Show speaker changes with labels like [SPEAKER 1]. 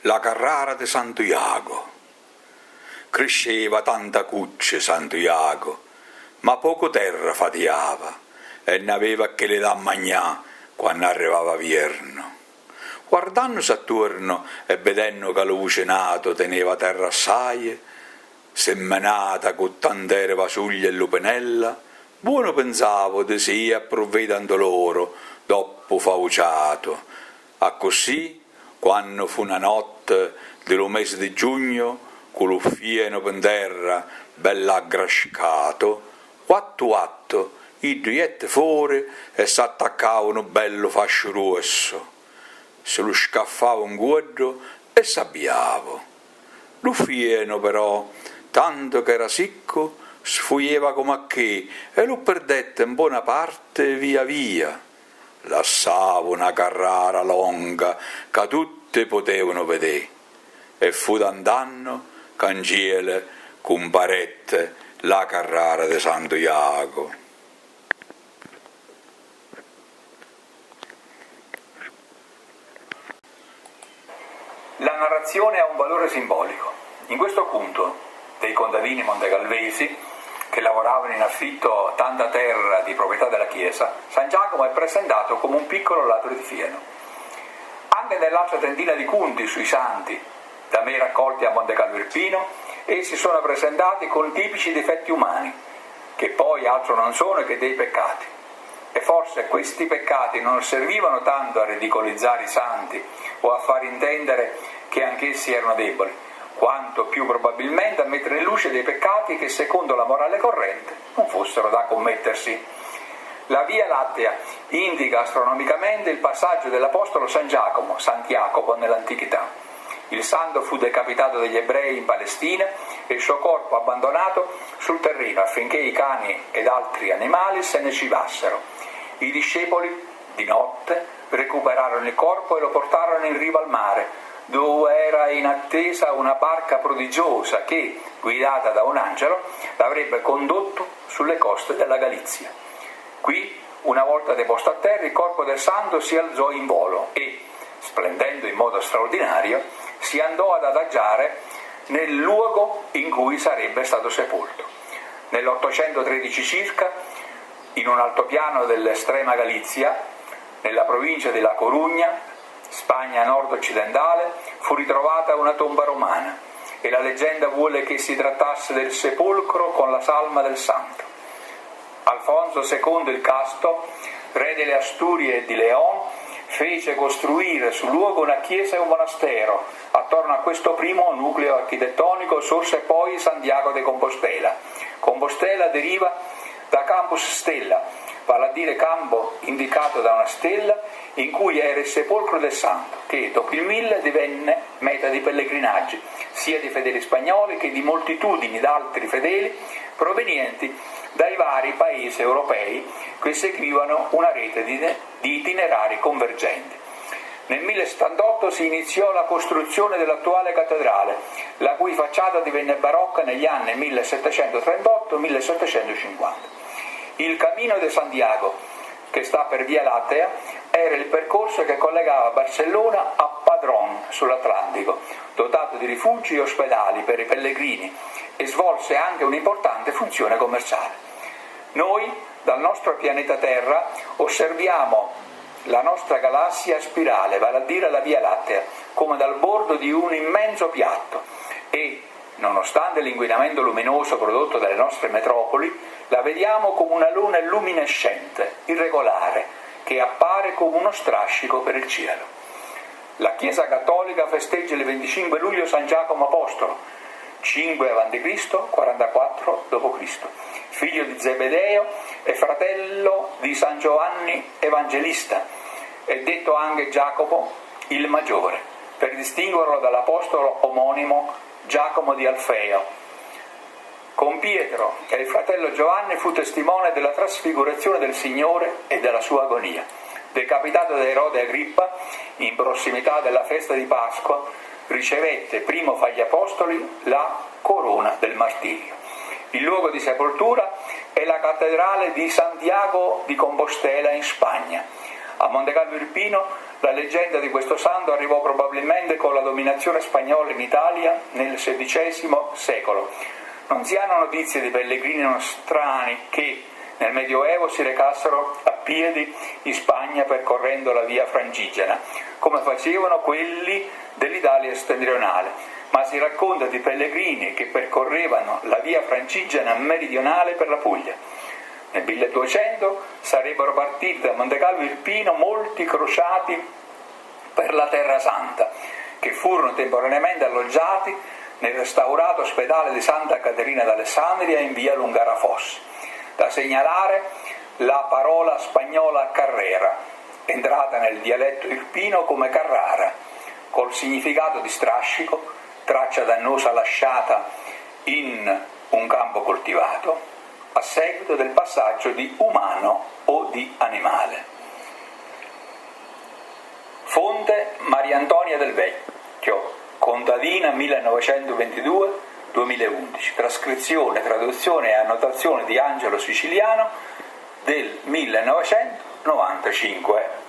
[SPEAKER 1] la Carrara di Santiago. Cresceva tanta cucce Santiago, ma poco terra fatiava e ne aveva che le da mangià quando arrivava vierno. Guardandosi attorno e vedendo che lo vicinato teneva terra assai, semenata con tante vasuglie e lupinella, buono pensavo di sì approvvedendo loro dopo fauciato. A così, quando fu una notte dello mese di giugno, con lo fieno per terra, bella aggrascato, atto, i duiette fuori e s'attaccavano bello fascio rosso. Se lo scaffavo un guardo e s'abbiavo. Lo fieno però, tanto che era sicco, sfuieva come a che e lo perdette in buona parte via via. Lassava una Carrara longa che tutti potevano vedere e fu d'andanno cangiele con parette la Carrara di Santiago.
[SPEAKER 2] La narrazione ha un valore simbolico. In questo punto dei contadini montegalvesi che lavoravano in affitto tanta terra di proprietà della Chiesa, San Giacomo è presentato come un piccolo ladro di fieno. Anche nell'altra trentina di conti sui santi da me raccolti a Montegalvo Irpino, essi sono presentati con tipici difetti umani, che poi altro non sono che dei peccati. E forse questi peccati non servivano tanto a ridicolizzare i santi o a far intendere che anch'essi erano deboli, quanto più probabilmente a mettere in luce dei peccati che secondo la morale corrente non fossero da commettersi. La Via Lattea indica astronomicamente il passaggio dell'apostolo San Giacomo, Santiacopo nell'antichità. Il santo fu decapitato dagli ebrei in Palestina e il suo corpo abbandonato sul terreno affinché i cani ed altri animali se ne cibassero. I discepoli, di notte, recuperarono il corpo e lo portarono in riva al mare, dove era in attesa una barca prodigiosa che, guidata da un angelo, l'avrebbe condotto sulle coste della Galizia. Qui, una volta deposto a terra, il corpo del santo si alzò in volo e, splendendo in modo straordinario, si andò ad adagiare nel luogo in cui sarebbe stato sepolto. Nell'813 circa, in un altopiano dell'estrema Galizia, nella provincia di La Corugna, Spagna nord-occidentale, fu ritrovata una tomba romana e la leggenda vuole che si trattasse del sepolcro con la salma del santo. Alfonso II il Casto, re delle Asturie e di León, fece costruire sul luogo una chiesa e un monastero. Attorno a questo primo nucleo architettonico sorse poi Santiago de Compostela. Compostela deriva da Campus Stella, vale a dire campo indicato da una stella in cui era il sepolcro del santo, che dopo il 1000 divenne meta di pellegrinaggi, sia di fedeli spagnoli che di moltitudini d'altri fedeli provenienti dai vari paesi europei che seguivano una rete di itinerari convergenti. Nel 1078 si iniziò la costruzione dell'attuale cattedrale, la cui facciata divenne barocca negli anni 1738-1750. Il Camino de Santiago, che sta per Via Lattea, era il percorso che collegava Barcellona a Padrón sull'Atlantico, dotato di rifugi e ospedali per i pellegrini, e svolse anche un'importante funzione commerciale. Noi, dal nostro pianeta Terra, osserviamo la nostra galassia a spirale, vale a dire la Via Lattea, come dal bordo di un immenso piatto e, nonostante l'inquinamento luminoso prodotto dalle nostre metropoli, la vediamo come una luna luminescente, irregolare, che appare come uno strascico per il cielo. La Chiesa Cattolica festeggia il 25 luglio San Giacomo Apostolo, 5 a.C., 44 d.C., figlio di Zebedeo e fratello di San Giovanni Evangelista, è detto anche Giacomo il Maggiore, per distinguerlo dall'apostolo omonimo Giacomo di Alfeo. Con Pietro e il fratello Giovanni fu testimone della trasfigurazione del Signore e della sua agonia. Decapitato da Erode Agrippa, in prossimità della festa di Pasqua, ricevette primo fra gli apostoli la corona del martirio. Il luogo di sepoltura è la cattedrale di Santiago di Compostela in Spagna. A Montegallo Irpino la leggenda di questo santo arrivò probabilmente con la dominazione spagnola in Italia nel XVI secolo. Non si hanno notizie di pellegrini nostrani che nel Medioevo si recassero a piedi in Spagna percorrendo la via Francigena, come facevano quelli dell'Italia settentrionale, ma si racconta di pellegrini che percorrevano la via Francigena meridionale per la Puglia. Nel 1200 sarebbero partiti da Montegallo Irpino molti crociati per la Terra Santa, che furono temporaneamente alloggiati nel restaurato ospedale di Santa Caterina d'Alessandria in via Lungara Fossi. Da segnalare la parola spagnola carrera, entrata nel dialetto irpino come Carrara, col significato di strascico, traccia dannosa lasciata in un campo coltivato, a seguito del passaggio di umano o di animale. Fonte Maria Antonia del Vecchio, contadina 1922-2011, trascrizione, traduzione e annotazione di Angelo Siciliano del 1995.